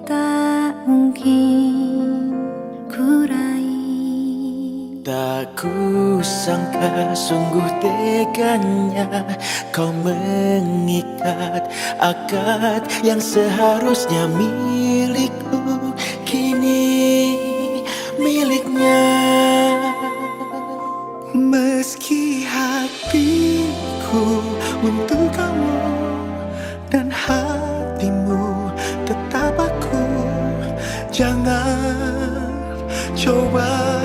tak mungkin kurai. Tak kusangka sungguh teganya kau mengikat akad yang seharusnya milikku, kini miliknya. Meski hatiku untuk kamu dan hatimu tetap aku, jangan coba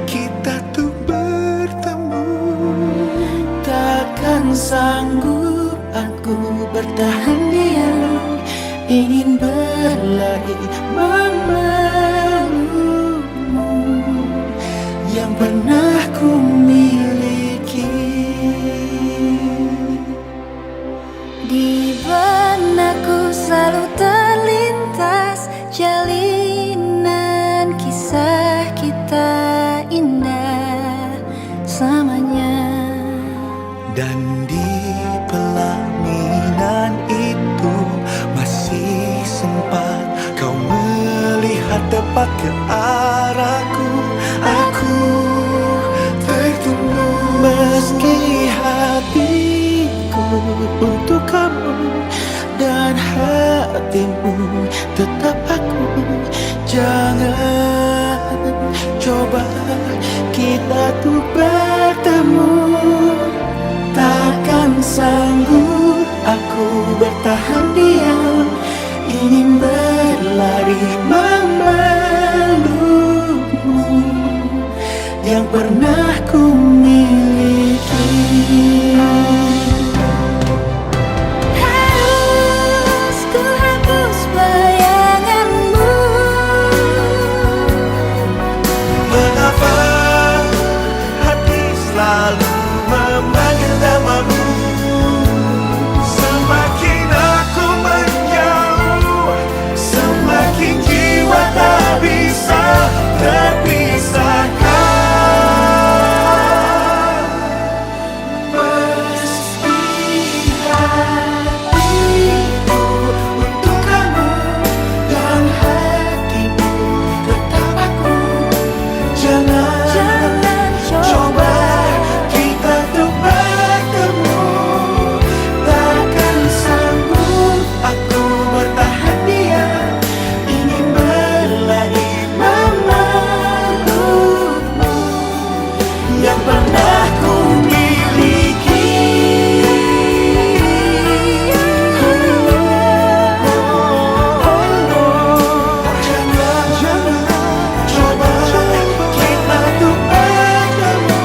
kita tuh bertemu. Takkan sanggup aku bertahan diam, ingin berlari memelukmu yang pernah ku miliki. Di benakku selalu terlintas jalinan kisah kita indah selamanya. Dan di pelaminan itu masih sempat kau melihat tepat ke arahku. Aku tertunggu. Meski hatiku untuk kamu dan hatimu tetap aku, jangan coba kita tuh bertemu. Takkan sanggup aku bertahan diam, ingin berlari memelukmu yang pernah ku miliki. Harus ku hapus bayanganmu. Mengapa hati selalu memanggil namamu? Semakin aku menjauh, semakin jiwa tak bisa terpisahkan. Meski hatiku untuk kamu dan hatimu tetap aku, jangan coba kita tuh bertemu. Takkan sanggup aku bertahan diam, ingin berlari memelukmu yang pernah ku miliki. Jangan coba kita tuh bertemu.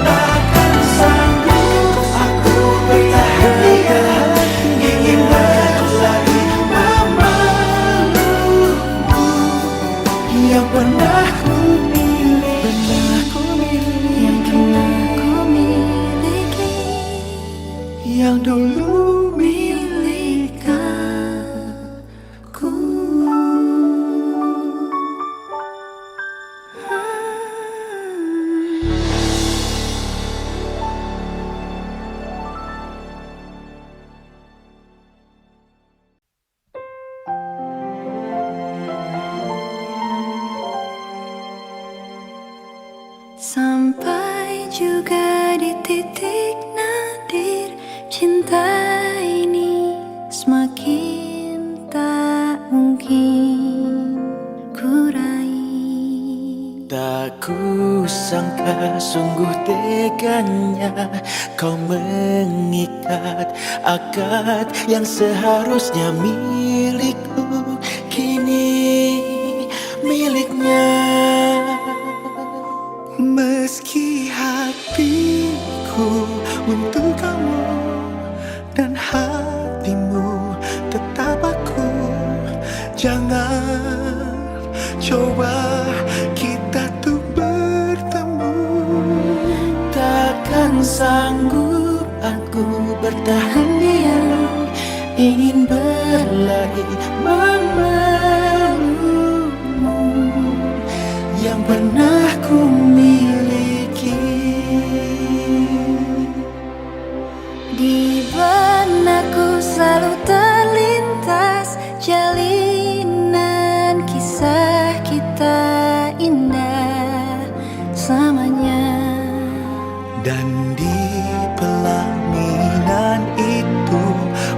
Takkan sanggup aku bertahan diam, ingin berlari memelukmu yang pernah ku miliki. Yang pernah ku miliki, Yang dulu milik aku. Sampai juga di titik nadir cinta ini semakin tak mungkin kurai. Tak kusangka sungguh teganya kau mengikat akad yang seharusnya milikku, kini miliknya. meski hatiku untuk kamu dan hatimu tetap aku, jangan coba kita tuh bertemu. Takkan sanggup aku bertahan diam, ingin berlari memelukmu yang pernah ku miliki. Di benakku selalu terlintas jalin Dan di pelaminan itu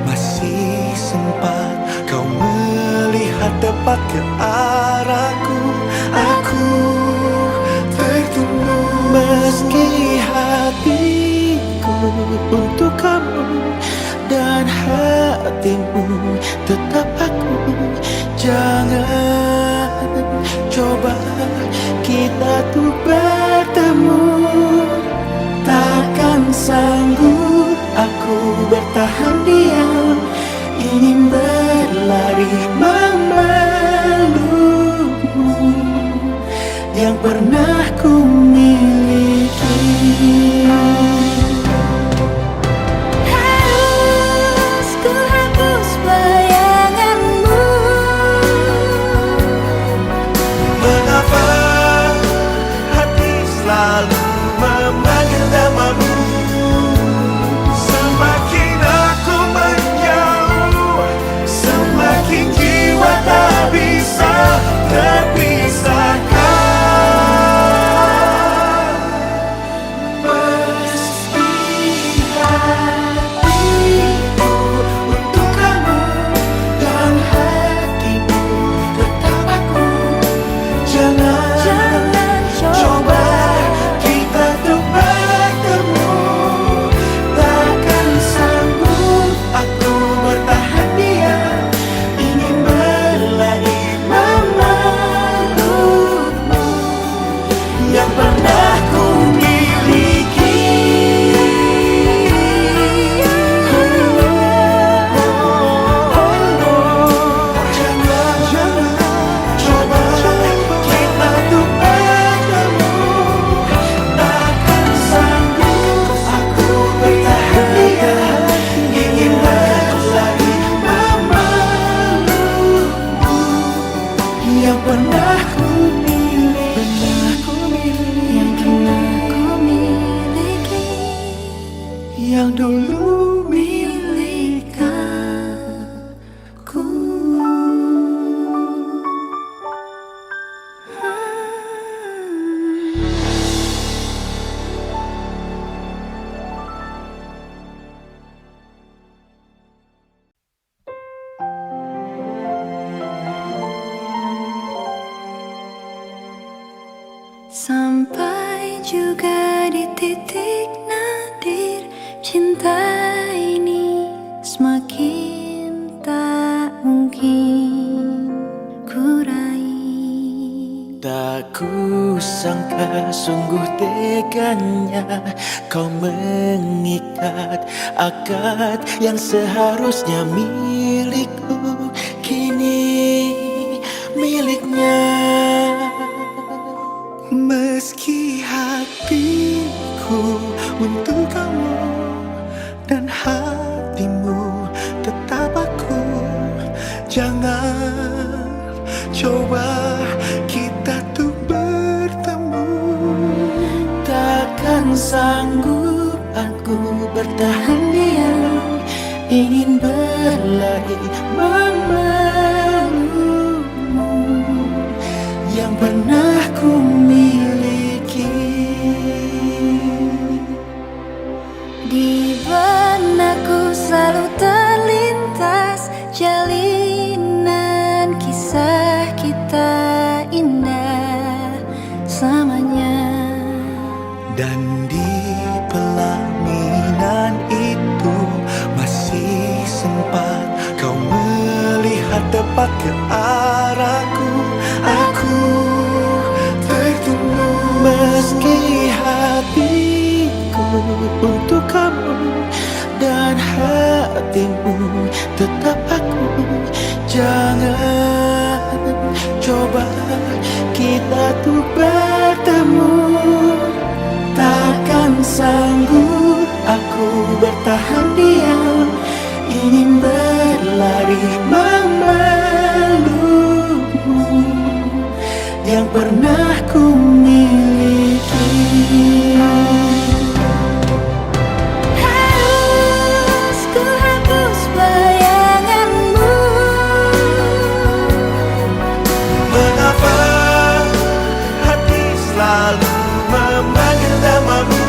masih sempat kau melihat tepat ke arahku. Aku tertunggu meski hatiku untuk kamu dan hatimu tetap aku. Jangan coba kita tuh bertemu. Takkan sanggup aku bertahan diam, ingin berlari memelukmu yang pernah ku miliki. Harus ku hapus bayanganmu. mengapa hati selalu memanggil namamu. Semakin aku menjauh, semakin jiwa tak bisa terpisahkan. Meski hatiku untuk kamu dan hatimu tetap aku. Jangan coba kita tuh bertemu. Takkan sanggup aku bertahan diam, ingin berlari memelukmu yang pernah ku miliki. Jangan coba kita tuh bertemu. Takkan sanggup aku bertahan diam, ingin berlari memelukmu yang pernah ku miliki. Yang pernah ku miliki, Yang dulu milik aku. Sampai juga di titik nadir, cinta ini semakin tak mungkin ku raih. tak kusangka sungguh teganya kau mengikat akad yang seharusnya milikku, kini miliknya. Meski hatiku untuk kamu dan hatimu tetap aku. Jangan coba kita tuh bertemu. Takkan sanggup aku bertahan diam, ingin berlari memelukmu yang pernah ku miliki. Di benakku selalu terlintas jalinan kisah kita indah selamanya. Dan di pelaminan itu masih sempat kau melihat tepat ke arahku. Aku tertunggu Meski hatiku untuk kamu dan hatimu tetap aku. Jangan coba kita tuh bertemu. Takkan sanggup aku bertahan diam, ingin berlari memelukmu yang pernah ku miliki. Harus ku hapus bayanganmu. mengapa hati selalu memanggil namamu.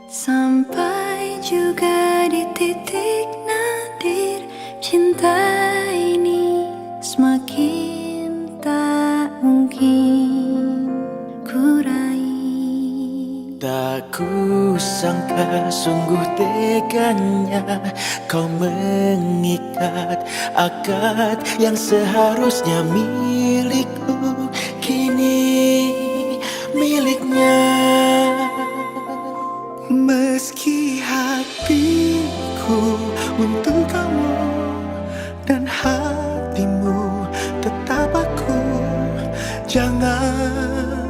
Sampai juga di titik nadir, cinta ini semakin tak mungkin ku raih. Tak kusangka sungguh teganya kau mengikat akad yang seharusnya milikku, kini miliknya. Meski hatiku untuk kamu dan hatimu tetap aku, jangan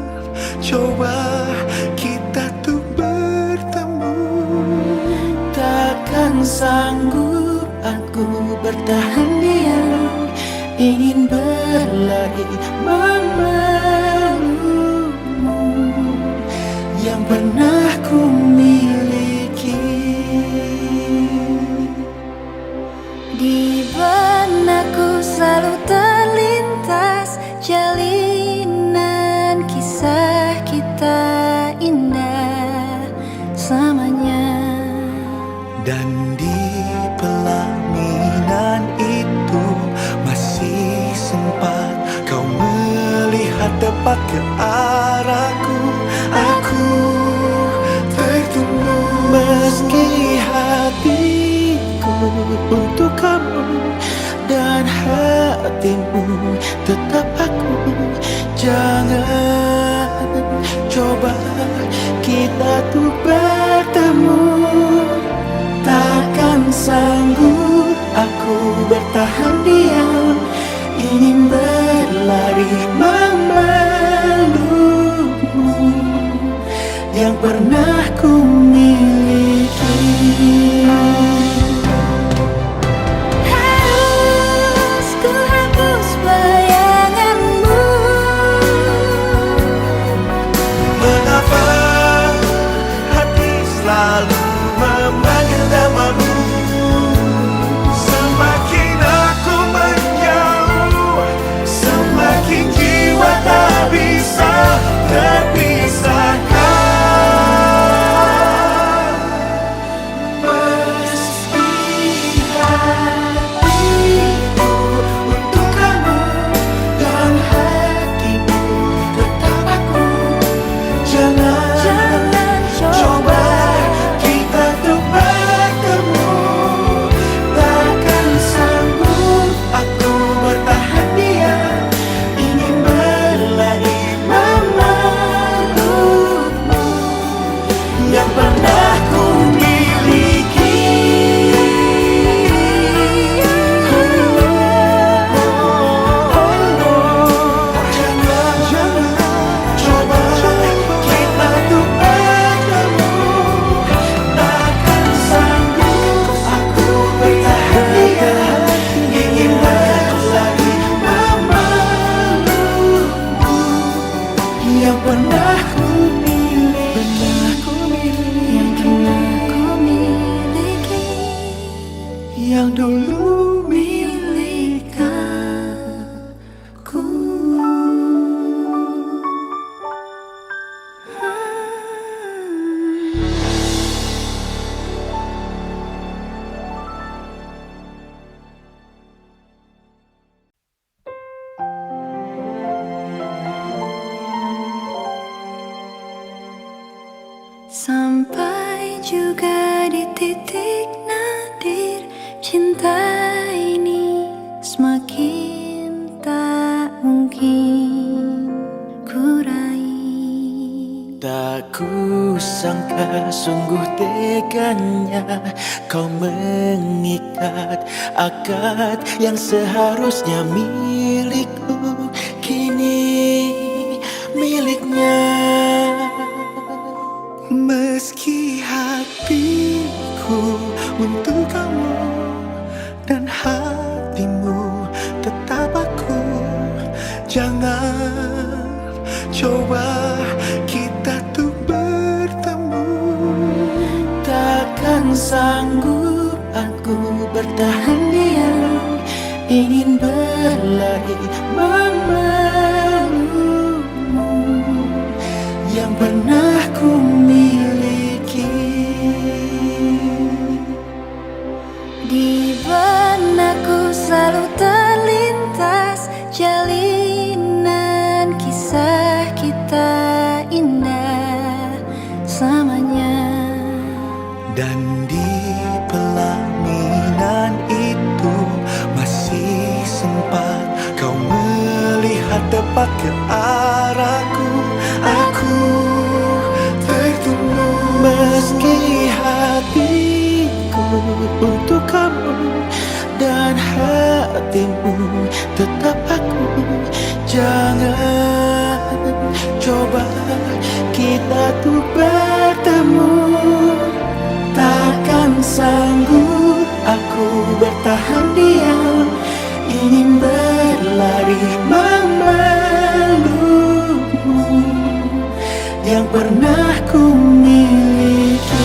coba kita tuh bertemu. Takkan sanggup aku bertahan diam, ingin berlari memelukmu yang pernah ku miliki. Di benakku selalu terlintas jalinan kisah kita indah selamanya. Dan di pelaminan itu masih sempat kau melihat tepat ke arahku. Aku tertunggu. Meski hatiku untuk kamu dan hatimu tetap aku, jangan coba kita tuh bertemu. Takkan sanggup aku bertahan diam, ingin berlari memelukmu yang pernah ku miliki. Harus ku hapus bayanganmu. Mengapa hati selalu memanggil namamu? Semakin aku menjauh, semakin jiwa tak bisa terpisahkan. Meski hatiku untuk kamu dan hatimu tetap aku, jangan coba kita tuh bertemu. Takkan sanggup aku bertahan diam, ingin berlari memelukmu yang pernah ku miliki. Jangan coba kita tuh bertemu. Takkan sanggup aku bertahan diam, ingin berlari memelukmu yang pernah ku miliki. Yang pernah ku miliki, Yang dulu milik aku. Sampai juga di titik nadir, cinta ini semakin tak mungkin ku raih. tak kusangka sungguh teganya kau mengikat akad yang seharusnya milikku, kini miliknya. Meski hatiku untuk kamu dan hatimu tetap aku, jangan coba kita tuh bertemu. Takkan sanggup aku bertahan diam, ingin berlari memelukmu yang pernah ku miliki. selalu terlintas, jalinan kisah kita indah selamanya. Dan di pelaminan itu masih sempat kau melihat tepat ke arahku. Aku tertunduk Meski hatiku untuk kamu dan hatimu tetap aku. Jangan coba kita tuh bertemu. Takkan sanggup aku bertahan diam, ingin berlari memelukmu yang pernah ku miliki.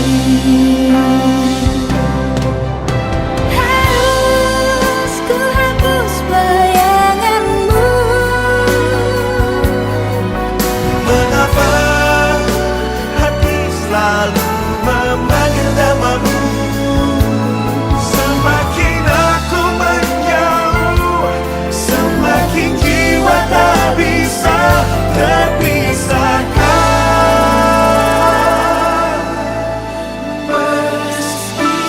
Harus ku hapus bayanganmu. Mengapa hati selalu memanggil namamu? Semakin aku menjauh, semakin jiwa tak bisa terpisahkan. Meski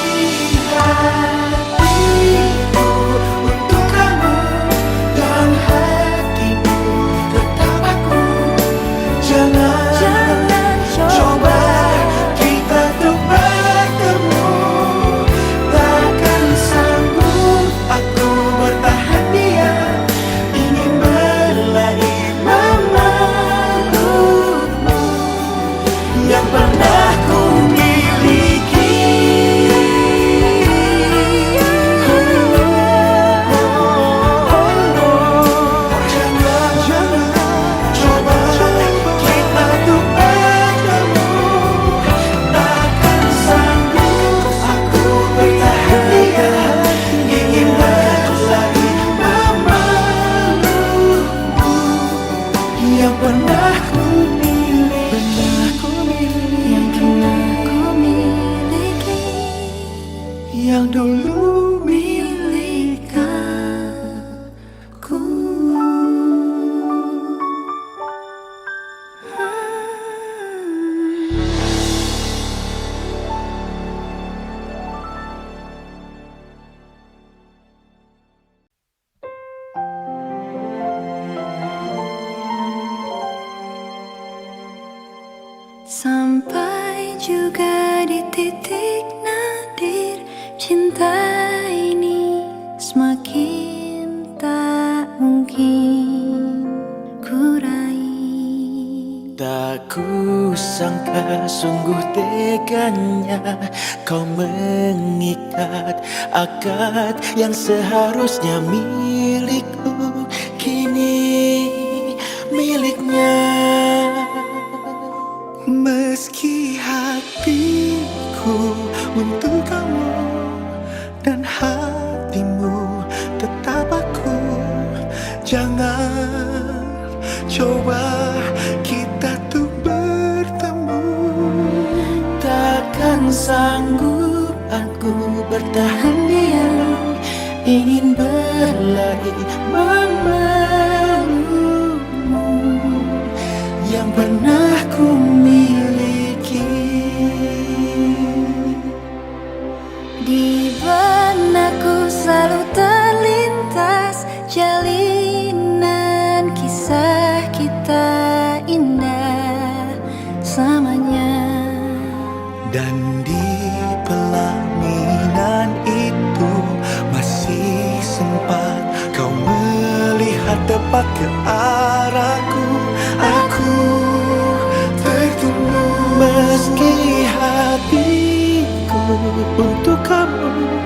hatiku untuk kamu dan hatimu tetap aku. Jangan coba kita tuh bertemu. Takkan sanggup aku bertahan diam, ingin berlari memelukmu yang pernah ku miliki. Jangan coba kita tuh bertemu. Takkan sanggup aku bertahan diam, ingin berlari memelukmu Yang pernah ku miliki, Yang pernah ku miliki, yang dulu milik aku. Sampai juga di titik nadir, cinta ini semakin tak mungkin ku raih. tak kusangka sungguh teganya kau mengikat akad yang seharusnya milikku, kini miliknya. Meski hatiku untuk kamu dan hatimu tetap aku. Jangan coba kita tuh bertemu. Takkan sanggup aku bertahan diam, ingin berlari memelukmu yang pernah ku miliki. Di benakku selalu terlintas, jalinan kisah kita indah selamanya. Dan di pelaminan itu masih sempat kau melihat tepat ke arahku. Aku tertunduk Meski hatiku untuk kamu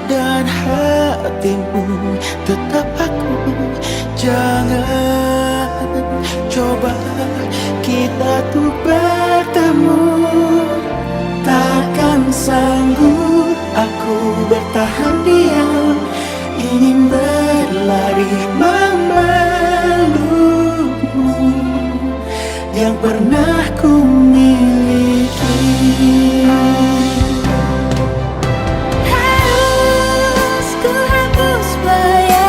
dan hatimu tetap aku. Jangan coba kita tuh bertemu. Takkan sanggup aku bertahan diam, ingin berlari memelukmu yang pernah ku miliki. Harus ku hapus bayanganmu.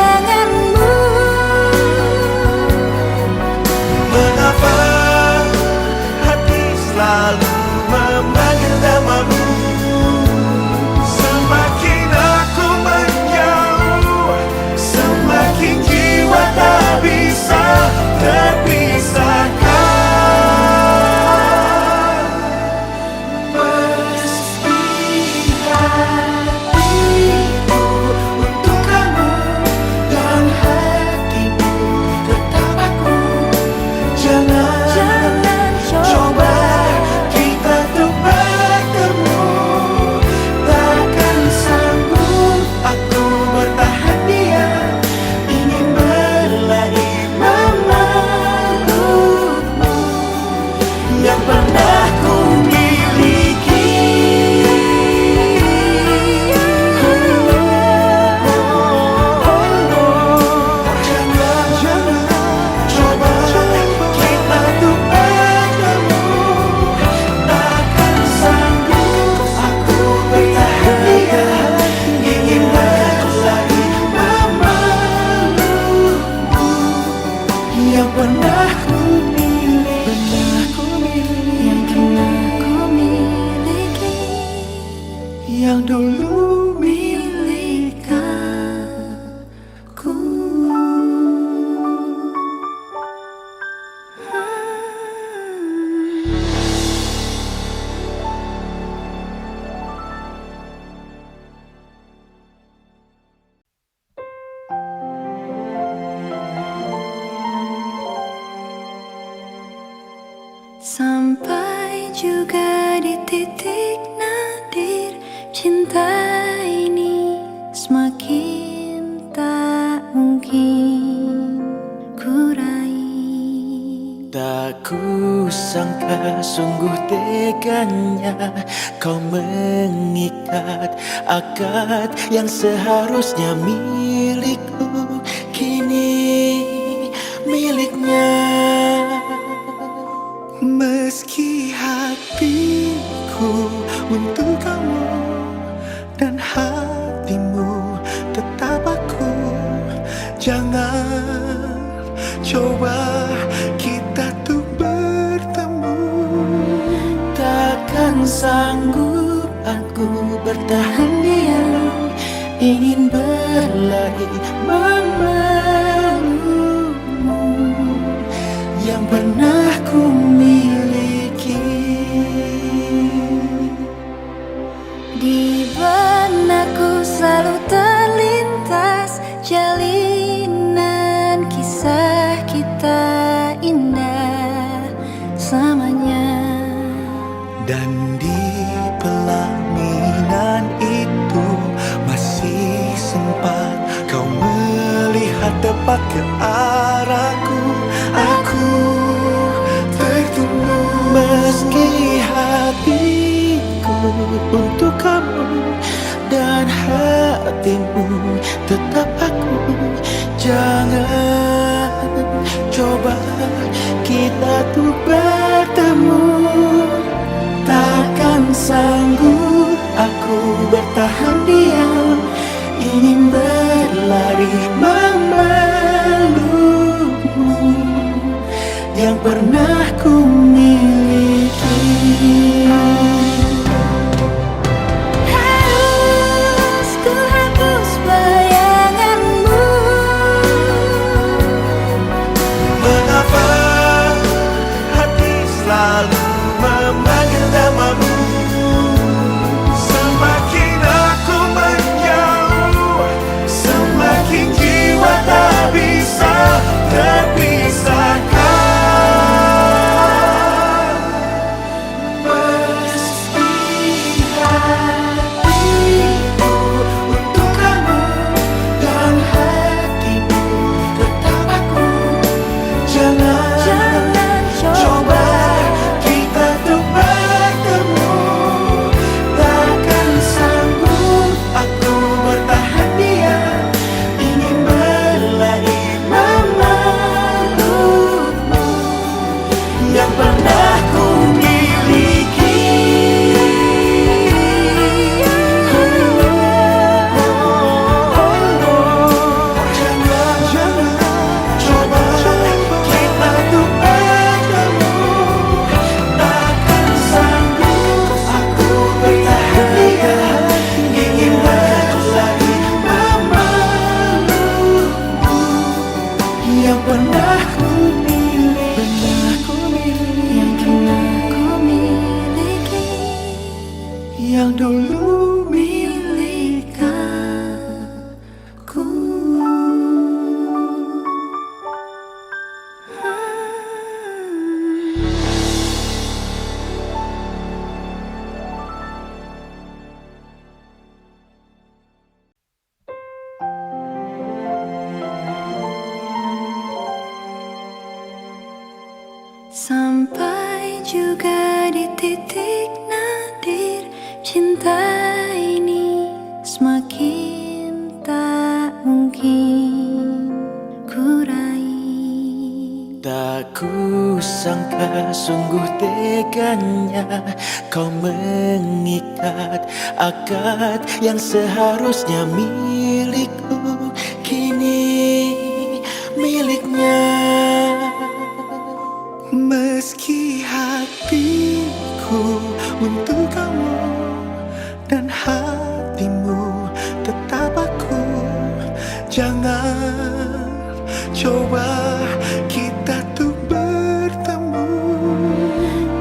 dulu milik aku. Sampai juga di titik nadir, cinta ini semakin tak mungkin ku raih. Tak kusangka sungguh teganya kau mengikat akad yang seharusnya milikku, kini miliknya. Meski hatiku untuk kamu dan hatimu tetap aku, jangan coba kita tuh bertemu. Takkan sanggup aku bertahan diam, ingin berlari memelukmu yang pernah ku miliki. Di benakku selalu terlintas jalinan kisah kita indah selamanya. Dan di pelaminan itu masih sempat kau melihat tepat ke arahku. Aku tertunggu Meski hatiku untuk kamu dan hatimu tetap aku, jangan coba kita tuh bertemu. Takkan sanggup aku bertahan diam, ingin berlari memelukmu yang pernah ku miliki. Harus ku hapus bayanganmu. mengapa hati selalu memanggil namamu. Semakin aku menjauh, semakin jiwa tak bisa terpisahkan. Meski hatiku untuk kamu dan hatimu tetap aku, jangan coba kita tuh bertemu. Takkan sanggup aku bertahan diam, ingin berlari memelukmu yang pernah ku miliki. Jangan coba kita tuh bertemu. Takkan sanggup aku bertahan diam, ingin berlari memelukmu yang pernah ku miliki. Yang pernah ku miliki. Yang dulu Milik aku. Sampai juga di titik nadir, cinta ini semakin tak mungkin ku raih. tak kusangka sungguh teganya kau mengikat akad yang seharusnya milikku, kini miliknya. Meski hatiku untuk kamu dan hatimu coba kita tuh bertemu.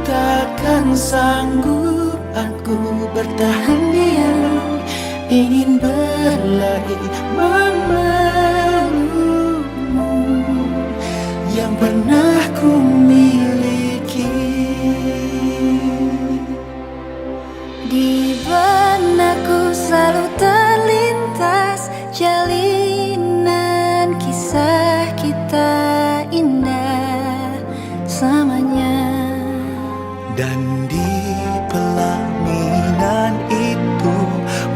Takkan sanggup aku bertahan diam, ingin berlari memelukmu yang pernah ku miliki. Di benakku selalu terlintas jalinan kisah kita indah selamanya. Dan di pelaminan itu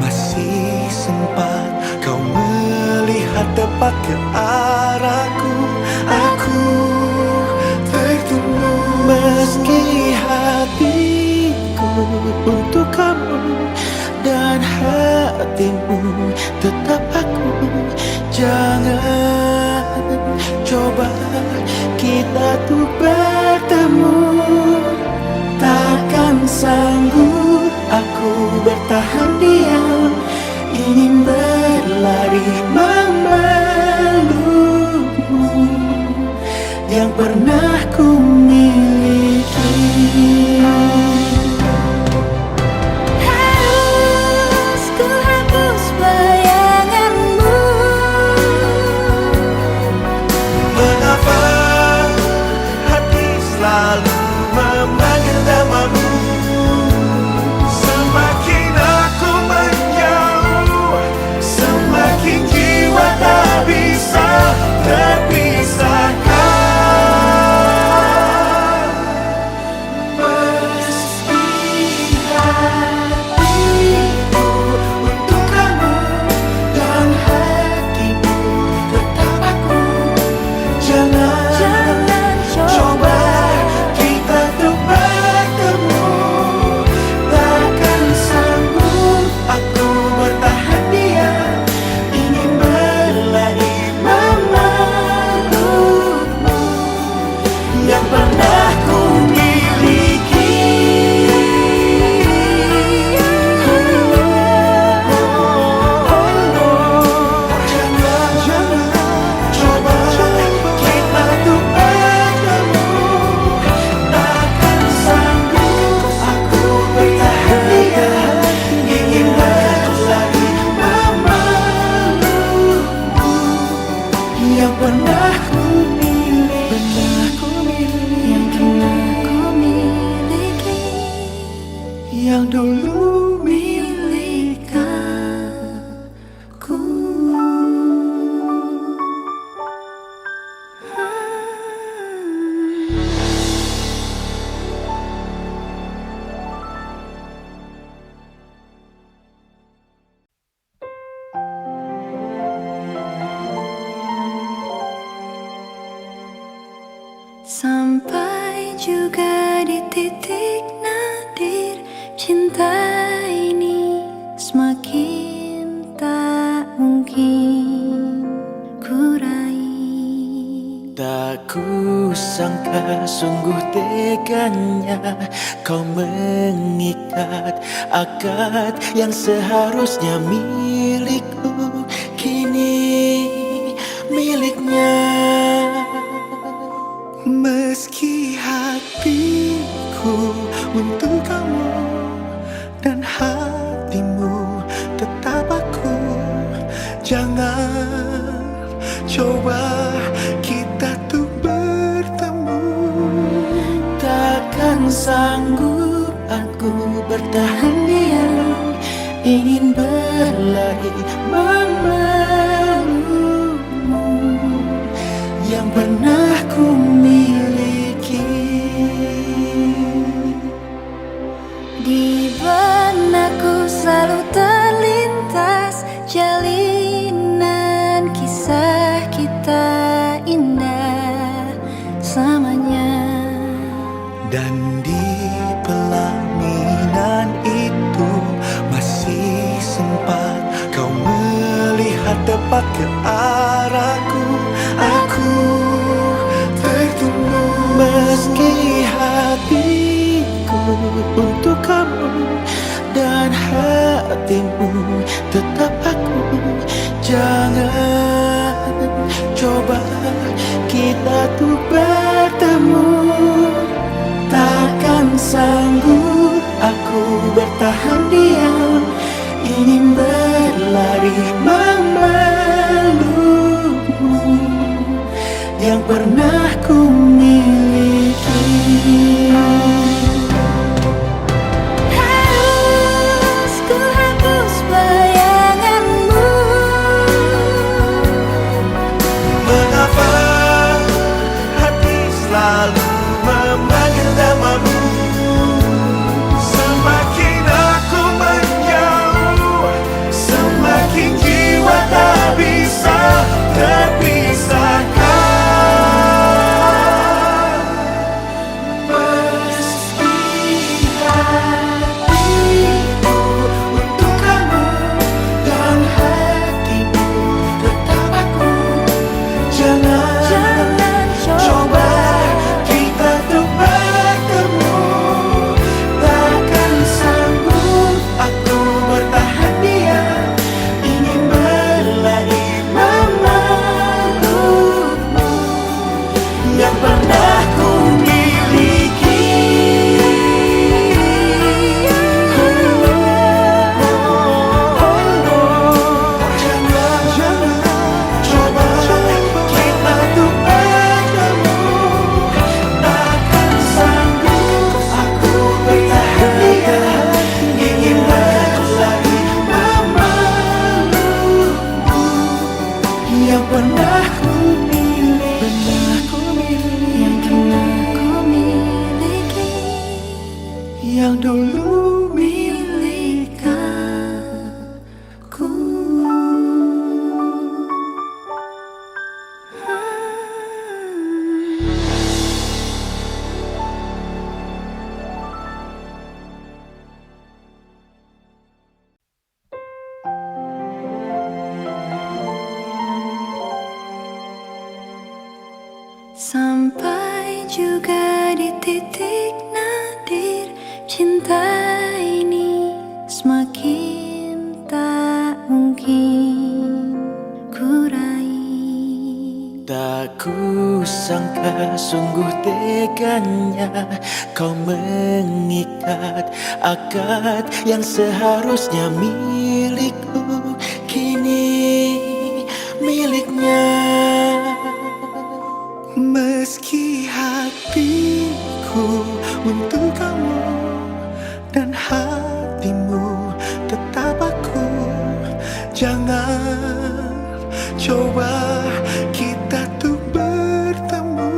masih sempat kau melihat tepat ke arahku. Aku tertunggu Meski hatiku untuk kamu dan hatimu tetap aku. Jangan coba kita tuh bertemu. Takkan sanggup aku bertahan diam, ingin berlari memelukmu yang pernah ku miliki. Harus ku hapus bayanganmu. mengapa hati selalu memanggil namamu. Semakin aku menjauh, semakin jiwa tak bisa terpisahkan. Meski hatiku untuk kamu dan hatimu tetap aku. Jangan coba kita tuh bertemu. Takkan sanggup aku bertahan diam, ingin berlari memelukmu yang pernah ku miliki. Jangan coba kita tuh bertemu. Takkan sanggup aku bertahan diam, ingin berlari memelukmu yang pernah ku miliki. Yang pernah ku miliki, Yang dulu milik aku. Sampai juga di titik nadir cinta ini semakin tak mungkin ku raih. Tak kusangka sungguh teganya kau mengikat akad yang seharusnya milikku, kini miliknya. meski hatiku untuk kamu dan hatimu tetap aku. Jangan coba kita tuh bertemu. Takkan sanggup aku bertahan diam, ingin berlari memelukmu yang pernah ku miliki. Di benakku selalu terlintas jalinan kisah kita indah selamanya. Dan di pelaminan itu masih sempat kau melihat tepat ke arahku. Aku tertunggu Meski hatiku untuk kamu dan hatimu tetap aku. Jangan coba untuk bertemu. Takkan sanggup aku bertahan diam, ingin berlari memelukmu yang pernah ku miliki. Harus ku hapus bayanganmu. Mengapa hati selalu memanggil namamu? Semakin aku menjauh, semakin jiwa tak bisa terpisahkan. Meski hatiku untuk kamu dan hatimu tetap aku, jangan coba kita untuk bertemu. Takkan sanggup aku bertahan diam, ingin berlari memelukmu yang pernah ku miliki. Jangan coba kita untuk bertemu. Takkan sanggup aku bertahan diam, ingin berlari memelukmu yang pernah ku miliki. Yang pernah ku miliki. Yang dulu Milik aku. Sampai juga di titik nadir, cinta ini semakin tak mungkin ku raih. tak kusangka sungguh teganya kau mengikat akad yang seharusnya milikku, kini miliknya. Meski hatiku untuk kamu dan hatimu tetap aku, jangan coba kita tuh bertemu.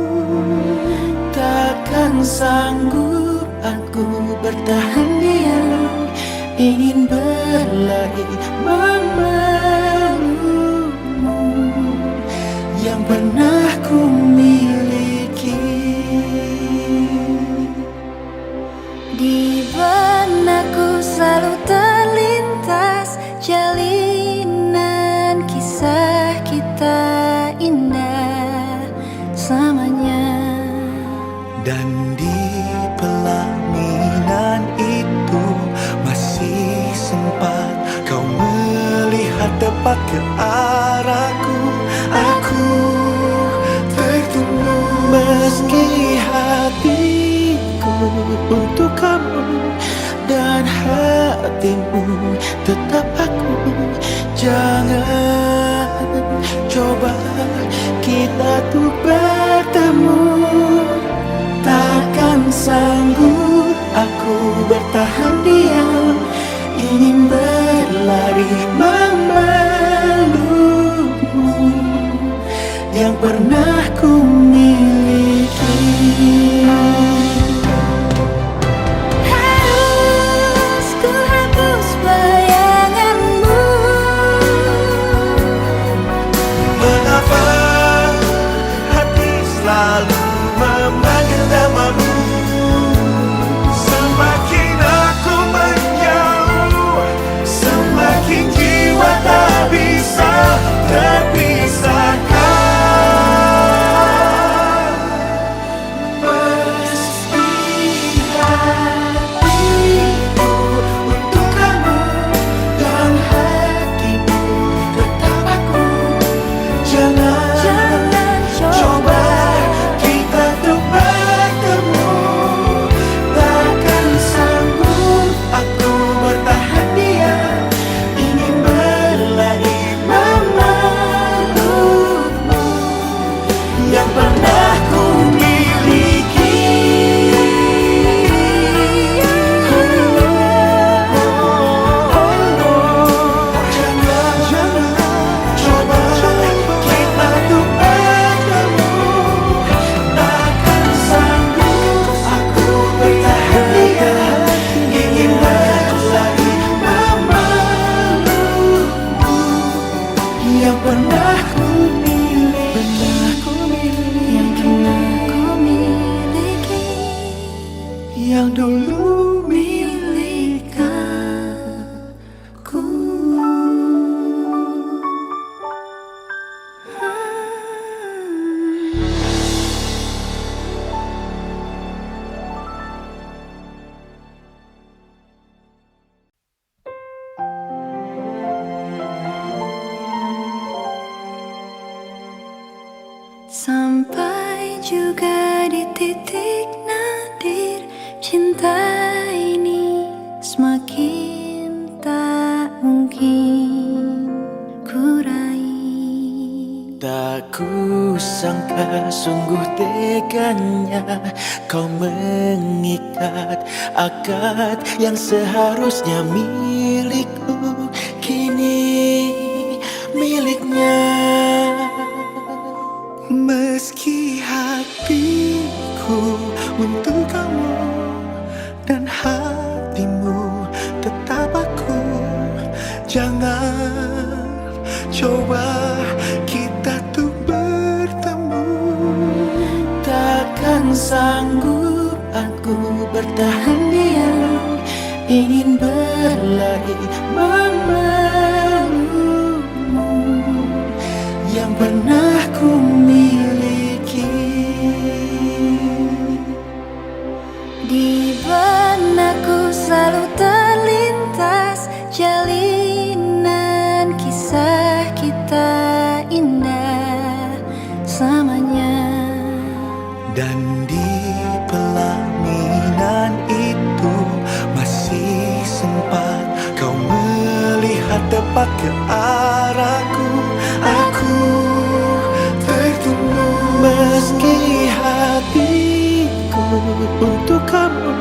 Takkan sanggup aku bertahan diam, ingin berlari memelukmu yang pernah ku miliki. Di benakku selalu terlintas jalinan kisah kita indah selamanya. Dan di pelaminan itu masih sempat kau melihat tepat ke arahku. Aku tertunggu. Meski hatiku untuk kamu dan hatimu tetap aku, jangan coba kita tuh bertemu. Takkan sanggup aku bertahan diam, ingin berlari memelukmu yang pernah ku miliki. Harus ku hapus bayanganmu. Mengapa hati selalu memanggil namamu? dulu milik aku. Sampai juga di titik nadir, cinta ini semakin tak mungkin ku raih. Tak kusangka sungguh teganya kau mengikat akad yang seharusnya milikku, kini miliknya. Meski hatiku untuk kamu dan hatimu tetap aku, jangan coba kita tuh bertemu. Takkan sanggup aku bertahan diam, ingin berlari memelukmu yang pernah ku miliki. Di benakku selalu terlintas jalinan kisah kita indah selamanya. Dan di pelaminan itu masih sempat kau melihat tepat ke arahku. Aku tertunggu. Meski hatiku untuk kamu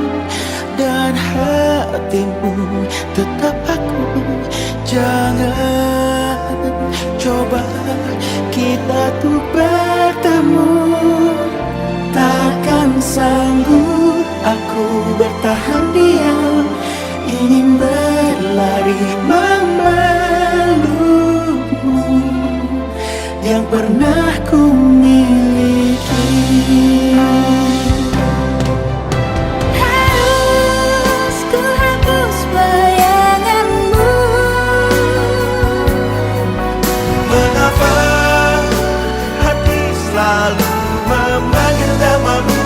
dan hatimu tetap aku, jangan coba kita tuh bertemu. Takkan sanggup aku bertahan diam, ingin berlari memelukmu yang pernah ku miliki. Harus ku hapus bayanganmu. Mengapa hati selalu memanggil namamu?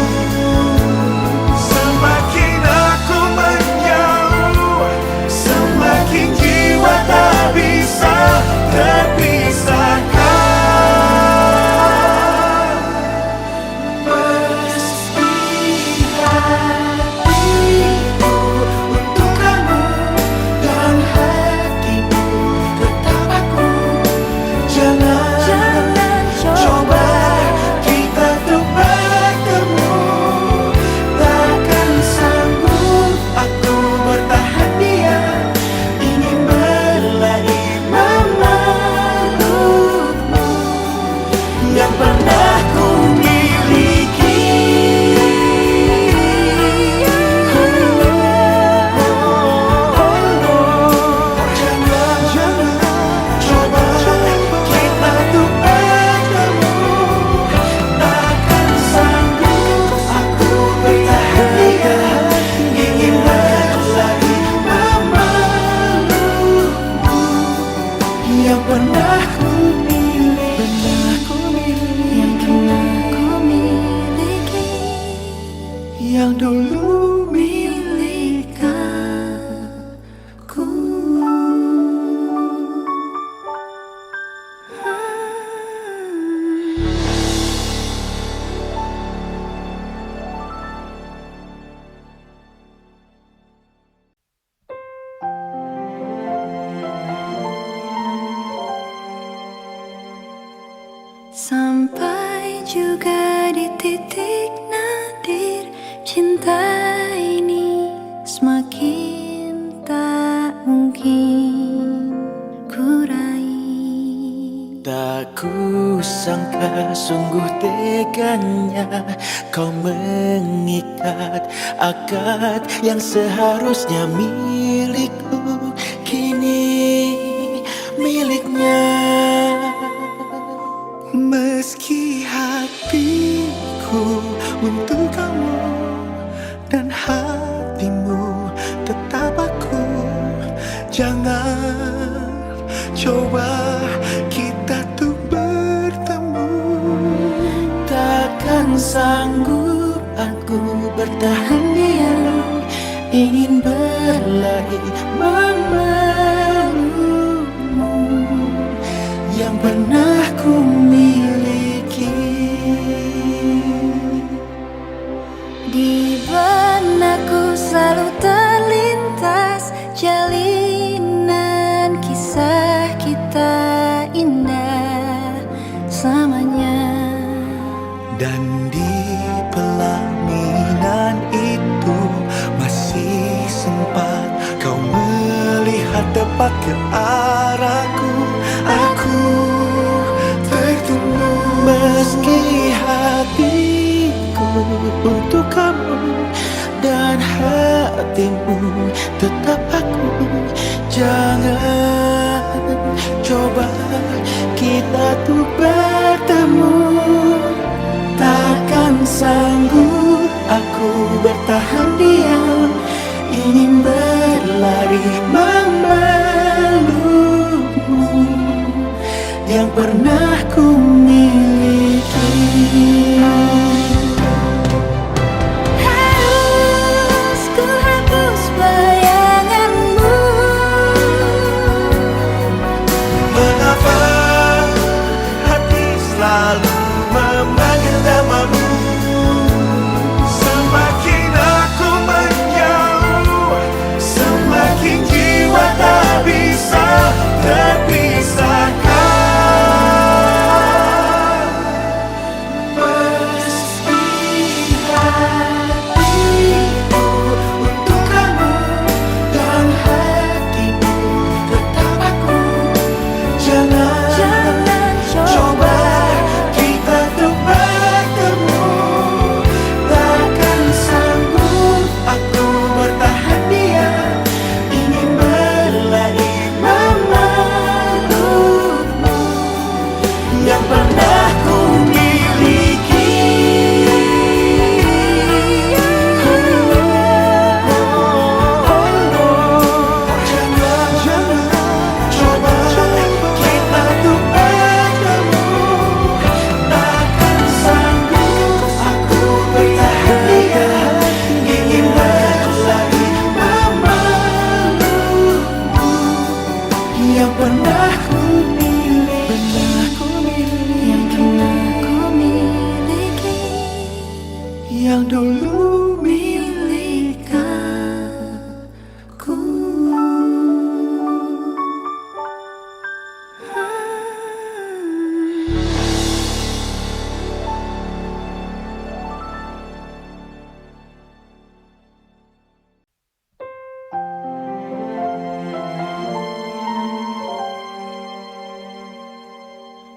Semakin aku menjauh, semakin jiwa tak bisa terpisahkan. Yang pernah ku Miliki yang dulu milik aku. Sampai juga di titik nadir, cinta ini semakin tak mungkin ku raih. Tak kusangka sungguh teganya kau mengikat akad yang seharusnya milikku, kini miliknya. Meski hatiku untuk kamu dan hatimu Jangan coba kita tuh bertemu. Takkan sanggup aku bertahan diam, ingin berlari memelukmu yang pernah ku miliki. Di benakku selalu terlintas jalinan kisah kita indah selamanya. Dan di pelaminan itu masih sempat kau melihat tepat ke arahku. Aku tertunggu Meski hatiku untuk kamu dan hatimu tetap aku. Jangan coba kita tuh bertemu. Takkan sanggup aku bertahan diam, ingin berlari memelukmu yang pernah ku miliki. Harus ku hapus bayanganmu. mengapa hati selalu memanggil namamu. Semakin aku menjauh, semakin jiwa tak bisa terpisahkan. Meski hatiku untuk kamu dan hatimu tetap aku. Jangan coba kita tuh bertemu. Takkan sanggup aku bertahan diam, ingin berlari memelukmu yang pernah ku miliki. Jangan coba kita tuh bertemu. Takkan sanggup aku bertahan diam, ingin berlari memelukmu yang pernah ku miliki. Yang pernah ku miliki, Yang dulu milik aku.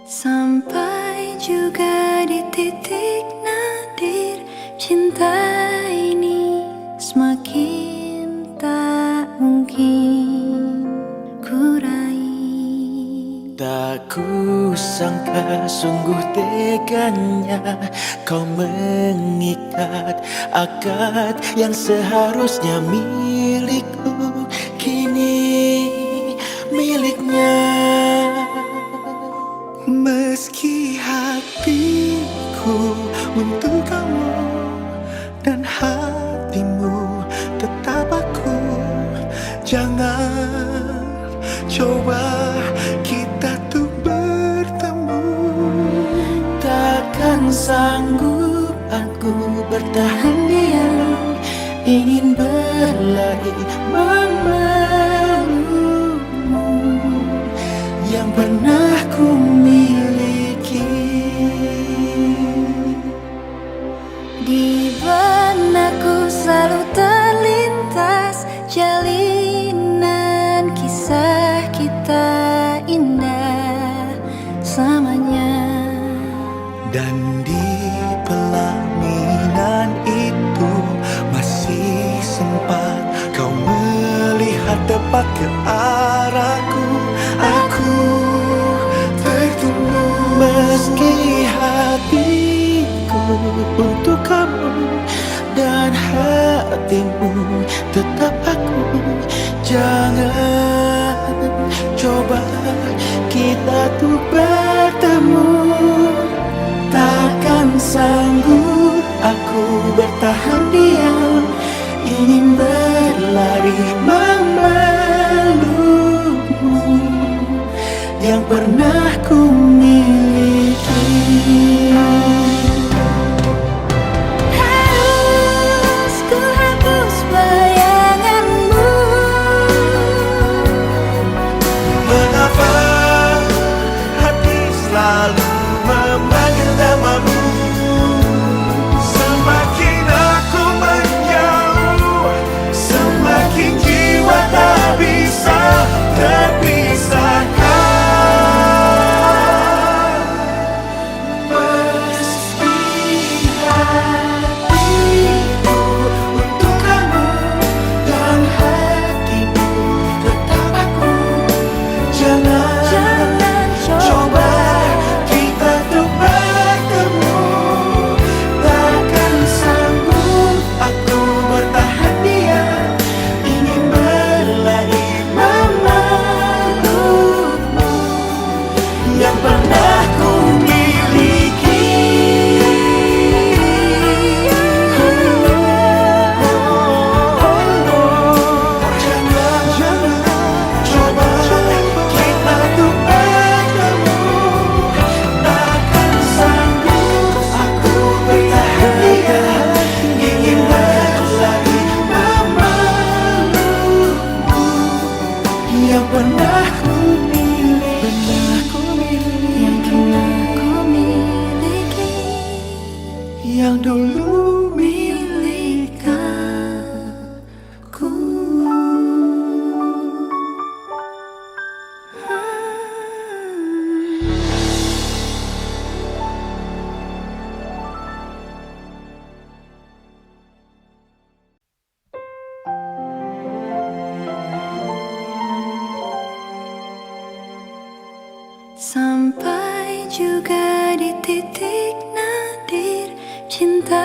Sampai juga di titik nadir cinta ini semakin tak mungkin ku raih. tak kusangka sungguh teganya kau mengikat akad yang seharusnya milikku kini miliknya. Meski hatiku untuk kamu dan hatimu tetap aku. Jangan coba kita tuh bertemu. Takkan sanggup aku bertahan diam, ingin berlari memelukmu yang pernah ku miliki. Di benakku selalu terlintas jalinan kisah kita indah selamanya. Dan di pelaminan itu masih sempat kau melihat tepat ke arahku. Aku tertunggu Meski hatiku untuk kamu dan hatimu tetap aku. Jangan Coba kita tuh bertemu, takkan sanggup aku bertahan diam, ingin berlari memelukmu yang pernah ku miliki. Harus ku hapus bayanganmu. Mengapa hati selalu memanggil namamu? Semakin aku menjauh, semakin jiwa tak bisa terpisahkan. Meski hatiku untuk kamu dan hatimu tetap aku, jangan coba kita tuh bertemu, takkan sanggup aku bertahan diam, ingin berlari memelukmu yang pernah ku miliki. Jangan coba kita tuh bertemu, takkan sanggup aku bertahan diam, ingin berlari memelukmu yang pernah ku miliki, Yang pernah ku miliki, yang dulu milik aku. Sampai juga di titik nadir, cinta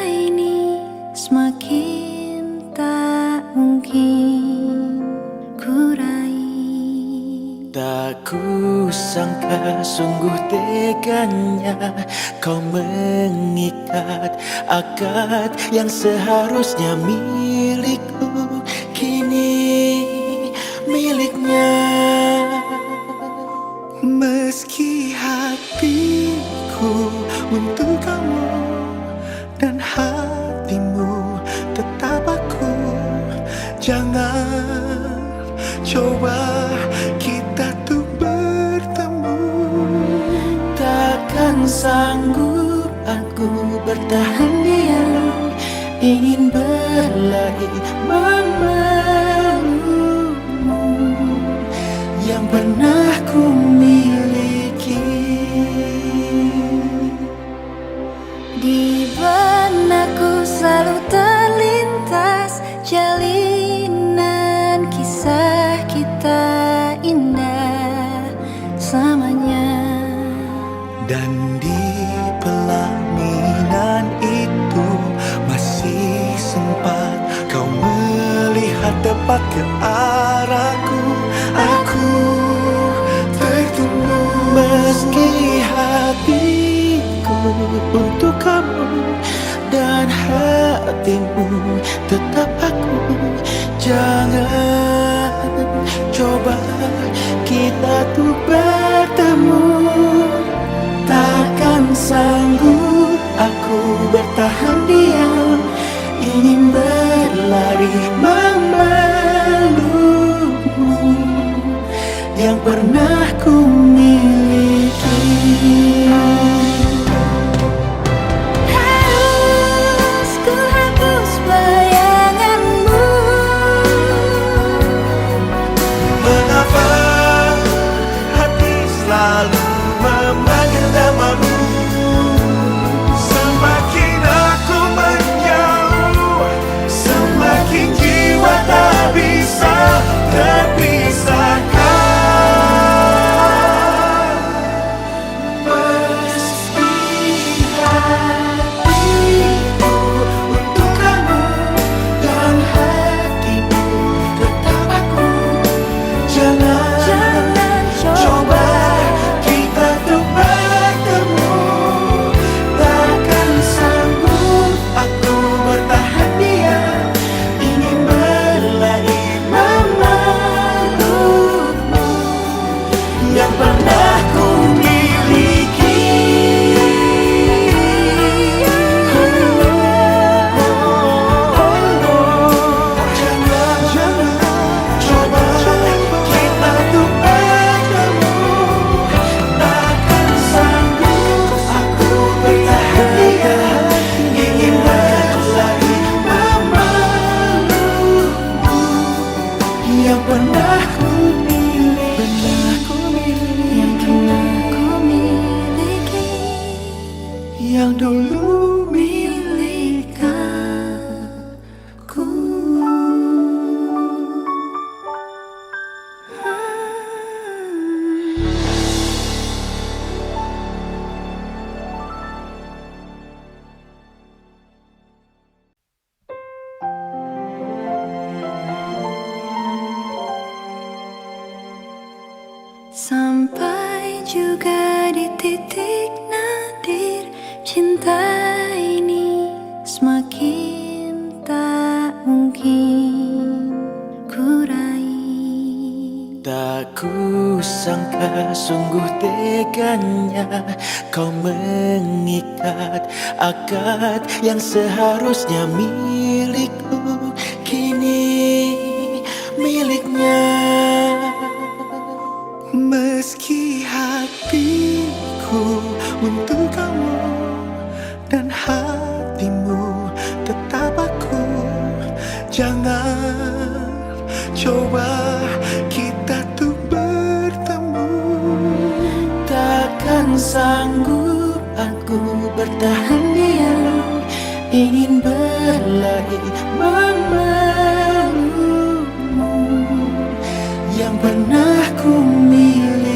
ini semakin tak mungkin ku raih. tak kusangka sungguh teganya kau mengikat akad yang seharusnya milikku, kini miliknya. Meski hatiku untuk kamu dan hatimu tetap aku, jangan coba kita tuh bertemu. Takkan sanggup aku bertahan diam, ingin berlari memelukmu yang pernah ku miliki. Di benakku selalu terlintas jalinan kisah kita indah selamanya. Dan di pelaminan itu masih sempat kau melihat tepat ke arahku. Aku tertunggu. Meski hatiku untuk kamu dan hatimu tetap aku, jangan coba kita tuh bertemu, takkan sanggup aku bertahan diam, ingin berlari memelukmu yang pernah ku miliki. Harus ku hapus bayanganmu. Mengapa hati selalu memanggil namamu? Semakin aku menjauh, semakin jiwa tak bisa terpisahkan. juga di titik nadir, cinta ini semakin tak mungkin ku raih. Tak kusangka sungguh teganya kau mengikat akad yang seharusnya milikku, kini miliknya. Meski hatiku untuk kamu dan hatimu tetap aku, jangan coba kita tuh bertemu. Takkan sanggup aku bertahan diam, ingin berlari memelukmu yang pernah ku miliki.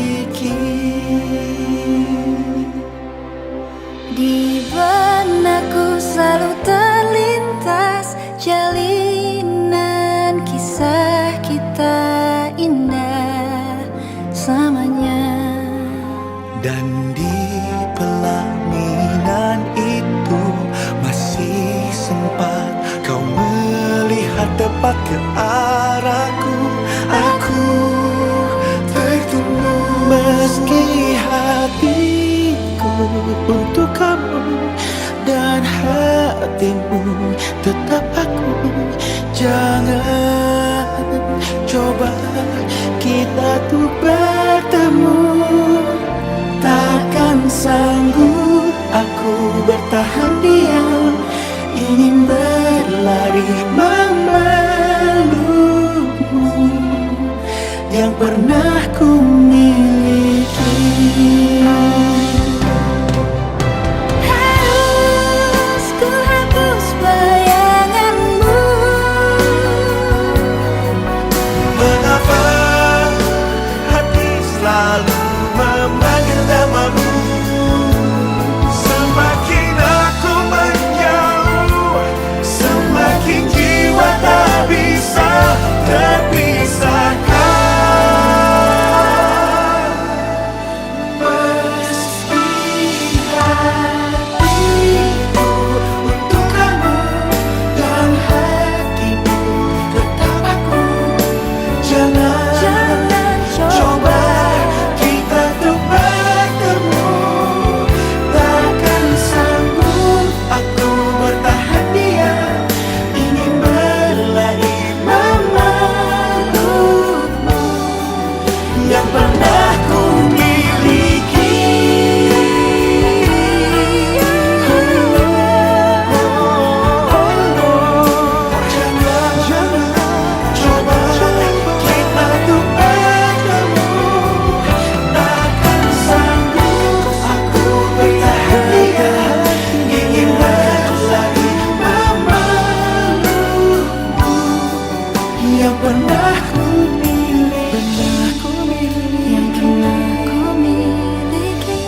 Di benakku selalu terlintas jalinan kisah kita indah selamanya. Dan di pelaminan itu masih sempat kau melihat tepat ke arahku. Aku tertunggu meski hatiku untuk kamu dan hatimu tetap aku. Jangan coba kita tuh bertemu. Takkan sanggup aku bertahan diam, ingin berlari memelukmu yang pernah ku miliki. Harus ku hapus bayanganmu. Mengapa hati selalu memanggil namamu? Semakin aku menjauh, semakin jiwa tak bisa terpisahkan. Meski hatiku untuk kamu dan hatimu tetap aku, jangan coba kita tuh bertemu. Takkan sanggup aku bertahan diam, ingin berlari memelukmu yang pernah ku miliki. Jangan coba kita tuh bertemu. Takkan sanggup aku bertahan diam, ingin berlari memelukmu yang pernah ku miliki. Yang pernah ku miliki,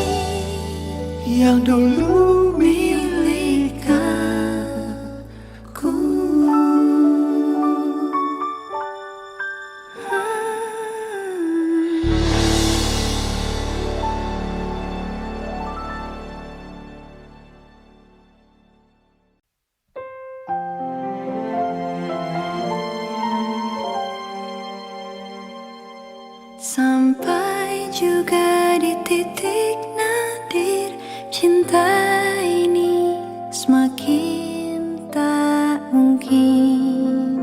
Yang dulu milik aku. Sampai juga di titik nadir, cinta ini semakin tak mungkin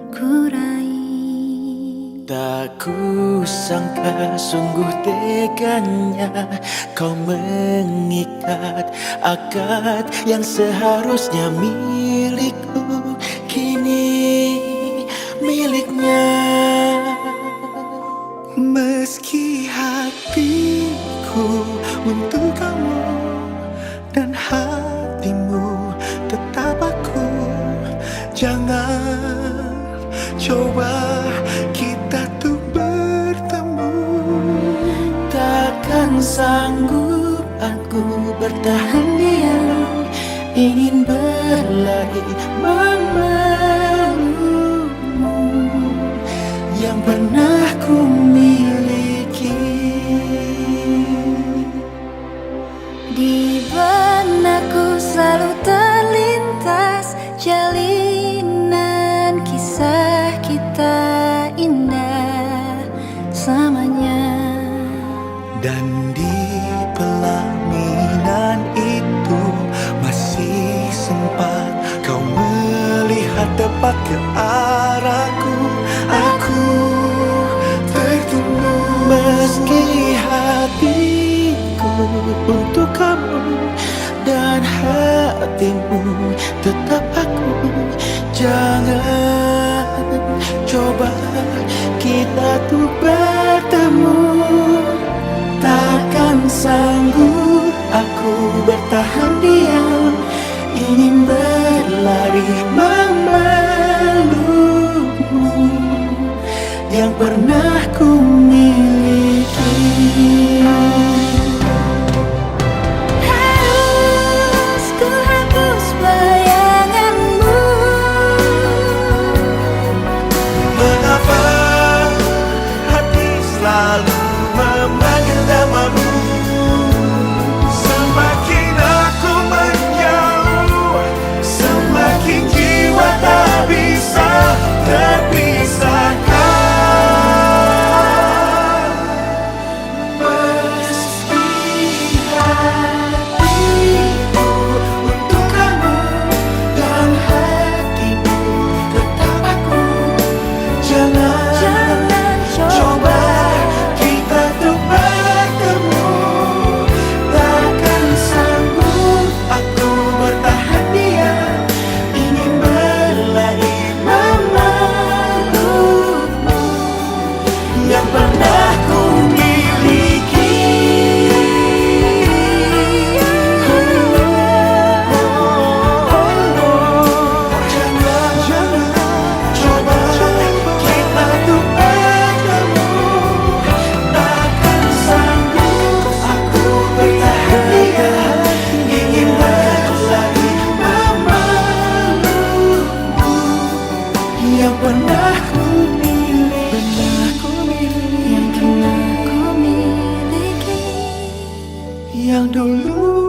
ku raih. tak kusangka sungguh teganya kau mengikat akad yang seharusnya milikku, kini miliknya. Meski hatiku untuk kamu dan hatimu tetap aku, jangan coba kita tuh bertemu. Takkan sanggup aku bertahan diam, ingin berlari memelukmu yang pernah ku miliki. tak indah selamanya. Dan di pelaminan itu masih sempat kau melihat tepat ke arahku. Aku tertunduk meski hatiku untuk kamu dan hatimu tetap aku. Jangan coba kita tuh bertemu. Takkan sanggup aku bertahan diam, ingin berlari memelukmu yang pernah ku miliki. Harus ku hapus bayanganmu. Mengapa hati selalu memanggil namamu? Semakin aku menjauh, semakin jiwa tak bisa terpisahkan. Meski hatiku untuk kamu dan hatimu tetap aku. Jangan coba kita tuh bertemu. Takkan sanggup aku bertahan diam, ingin berlari memelukmu yang pernah ku miliki. Jangan coba kita tuh bertemu. Takkan sanggup aku bertahan diam, ingin berlari memelukmu yang pernah ku miliki. Yang pernah ku miliki. Yang dulu